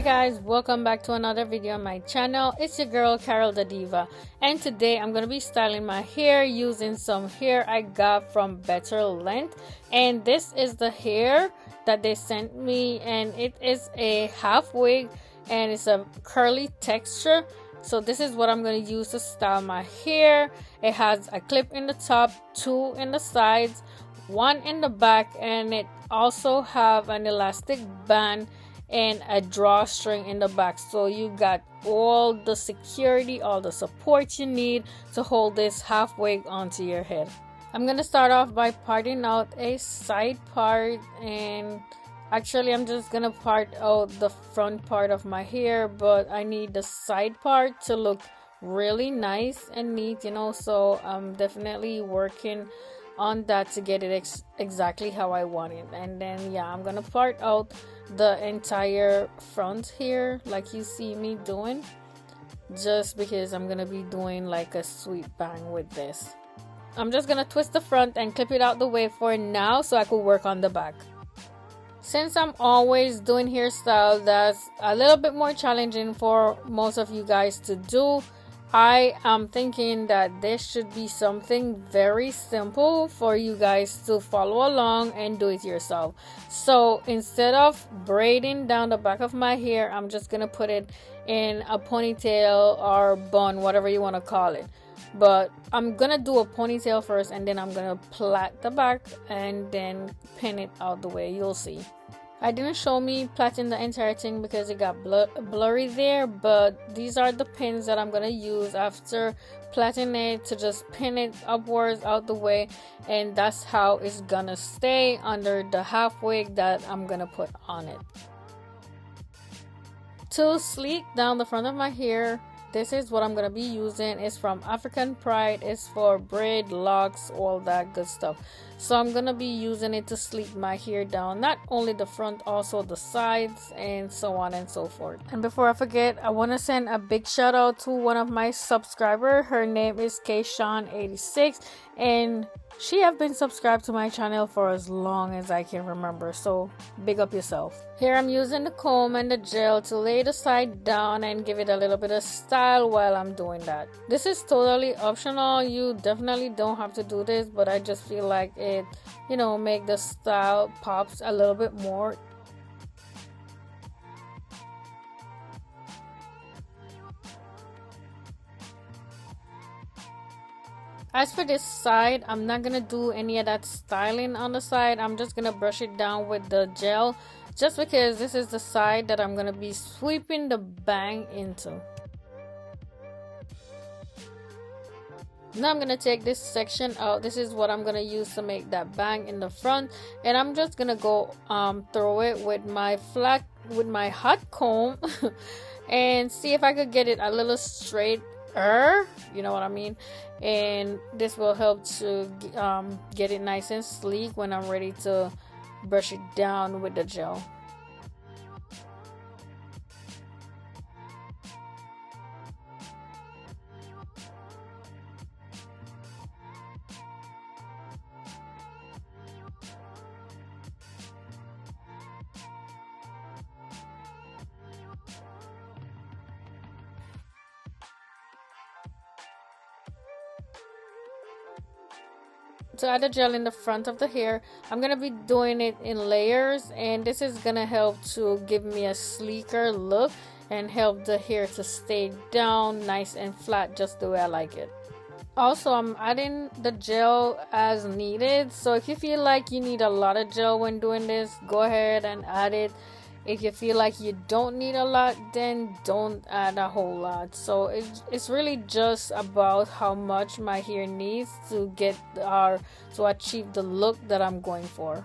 Hey guys, welcome back to another video on my channel. It's your girl Carol the Diva, and today I'm going to be styling my hair using some hair I got from BetterLength. And this is the hair that they sent me, and it is a half wig and it's a curly texture. So this is what I'm going to use to style my hair. It has a clip in the top, 2 in the sides, 1 in the back, and it also have an elastic band and a drawstring in the back, so you got all the security, all the support you need to hold this half wig onto your head. I'm gonna start off by parting out a side part, and actually I'm just gonna part out the front part of my hair, but I need the side part to look really nice and neat, so I'm definitely working on that to get it exactly how I want it. And then I'm gonna part out the entire front here like you see me doing, just because I'm gonna be doing like a sweep bang with this. I'm just gonna twist the front and clip it out the way for now so I could work on the back. Since I'm always doing hairstyle that's a little bit more challenging for most of you guys to do, I am thinking that this should be something very simple for you guys to follow along and do it yourself. So instead of braiding down the back of my hair, I'm just gonna put it in a ponytail or bun, whatever you want to call it. But I'm gonna do a ponytail first, and then I'm gonna plait the back and then pin it out the way. You'll see. I didn't show me plaiting the entire thing because it got blurry there, but these are the pins that I'm gonna use after plaiting it to just pin it upwards out the way, and that's how it's gonna stay under the half wig that I'm gonna put on it. To sleek down the front of my hair, this is what I'm gonna be using. It's from African Pride. It's for braid, locks, all that good stuff. So I'm gonna be using it to sleek my hair down, not only the front, also the sides, and so on and so forth. And before I forget, I want to send a big shout out to one of my subscribers. Her name is Kayshawn86, and she have been subscribed to my channel for as long as I can remember, so big up yourself. Here I'm using the comb and the gel to lay the side down and give it a little bit of style while I'm doing that. This is totally optional. You definitely don't have to do this, but I just feel like it, make the style pops a little bit more. As for this side, I'm not gonna do any of that styling on the side. I'm just gonna brush it down with the gel, just because this is the side that I'm gonna be sweeping the bang into. Now I'm gonna take this section out. This is what I'm gonna use to make that bang in the front, and I'm just gonna go through it with my hot comb and see if I could get it a little straight. You know what I mean? And this will help to get it nice and sleek when I'm ready to brush it down with the gel. To add the gel in the front of the hair, I'm going to be doing it in layers, and this is going to help to give me a sleeker look and help the hair to stay down nice and flat, just the way I like it. Also, I'm adding the gel as needed, so if you feel like you need a lot of gel when doing this, go ahead and add it. If you feel like you don't need a lot, then don't add a whole lot. So it's really just about how much my hair needs to achieve the look that I'm going for.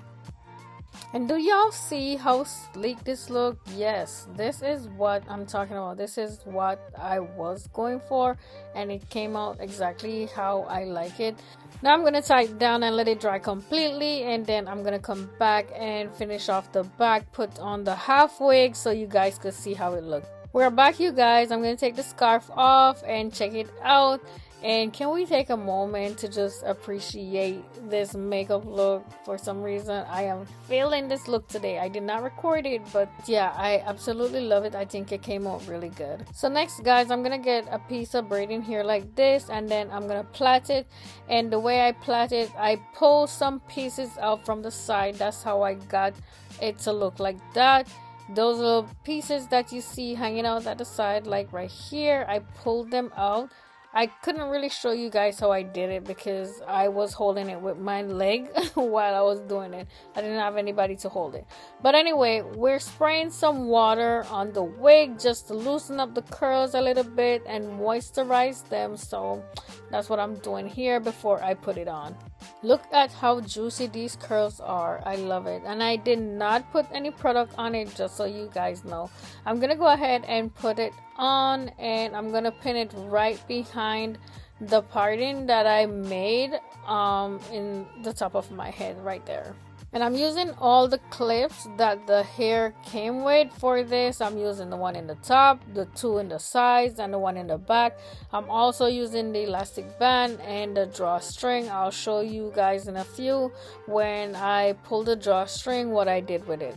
And do y'all see how sleek this look? Yes, this is what I'm talking about. This is what I was going for, and it came out exactly how I like it. Now I'm going to tie it down and let it dry completely, and then I'm going to come back and finish off the back, put on the half wig so you guys could see how it looks. We're back, you guys. I'm going to take the scarf off and check it out. And can we take a moment to just appreciate this makeup look? For some reason, I am feeling this look today. I did not record it, but yeah, I absolutely love it. I think it came out really good. So next, guys, I'm gonna get a piece of braiding here like this, and then I'm gonna plait it. And the way I plait it, I pull some pieces out from the side. That's how I got it to look like that. Those little pieces that you see hanging out at the side, like right here, I pulled them out. I couldn't really show you guys how I did it because I was holding it with my leg while I was doing it. I didn't have anybody to hold it. But anyway, we're spraying some water on the wig just to loosen up the curls a little bit and moisturize them. So that's what I'm doing here before I put it on. Look at how juicy these curls are. I love it. And I did not put any product on it, just so you guys know. I'm gonna go ahead and put it on, and I'm gonna pin it right behind the parting that I made in the top of my head right there. And I'm using all the clips that the hair came with for this. I'm using the one in the top, the two in the sides, and the one in the back. I'm also using the elastic band and the drawstring. I'll show you guys in a few when I pull the drawstring what I did with it.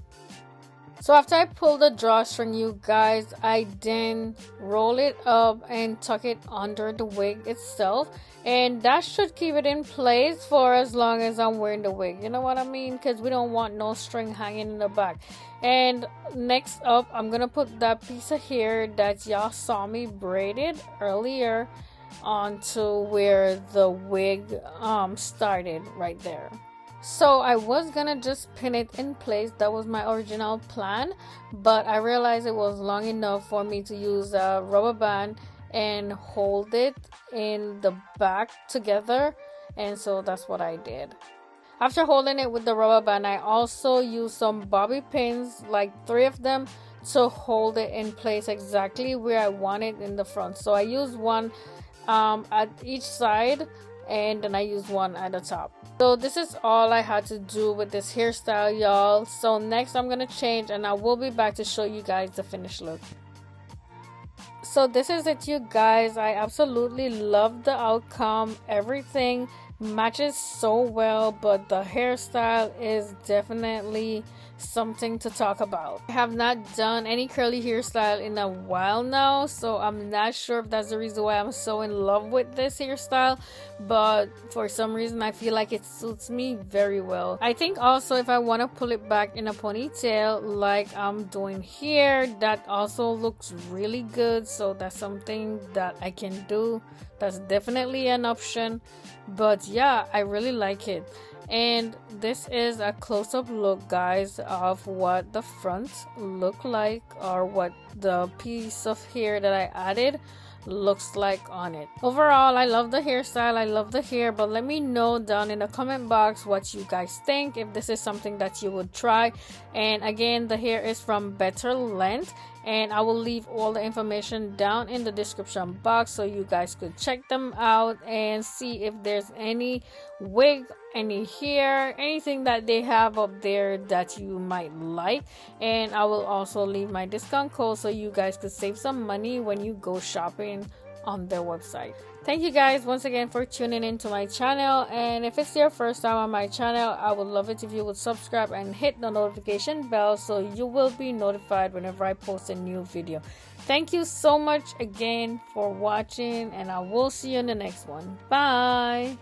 So after I pull the drawstring, you guys, I then roll it up and tuck it under the wig itself. And that should keep it in place for as long as I'm wearing the wig. You know what I mean? Because we don't want no string hanging in the back. And next up, I'm going to put that piece of hair that y'all saw me braided earlier onto where the wig started right there. So I was gonna just pin it in place. That was my original plan, but I realized it was long enough for me to use a rubber band and hold it in the back together, and so that's what I did. After holding it with the rubber band, I also used some bobby pins, like 3 of them, to hold it in place exactly where I want it in the front. So I used one at each side, and then I used one at the top. So this is all I had to do with this hairstyle, y'all. So next I'm gonna change, and I will be back to show you guys the finished look. So this is it, you guys. I absolutely love the outcome. Everything matches so well, but the hairstyle is definitely something to talk about. I have not done any curly hairstyle in a while now, so I'm not sure if that's the reason why I'm so in love with this hairstyle, but for some reason I feel like it suits me very well. I think also if I want to pull it back in a ponytail like I'm doing here, that also looks really good, so that's something that I can do. That's definitely an option. But yeah, I really like it. And this is a close-up look, guys, of what the front look like, or what the piece of hair that I added looks like on it. Overall, I love the hairstyle, I love the hair, but let me know down in the comment box what you guys think, if this is something that you would try. And again, the hair is from BetterLength, and I will leave all the information down in the description box so you guys could check them out and see if there's any wig, any hair, anything that they have up there that you might like. And I will also leave my discount code so you guys could save some money when you go shopping on their website. Thank you guys once again for tuning into my channel, and if it's your first time on my channel, I would love it if you would subscribe and hit the notification bell so you will be notified whenever I post a new video. Thank you so much again for watching, and I will see you in the next one. Bye.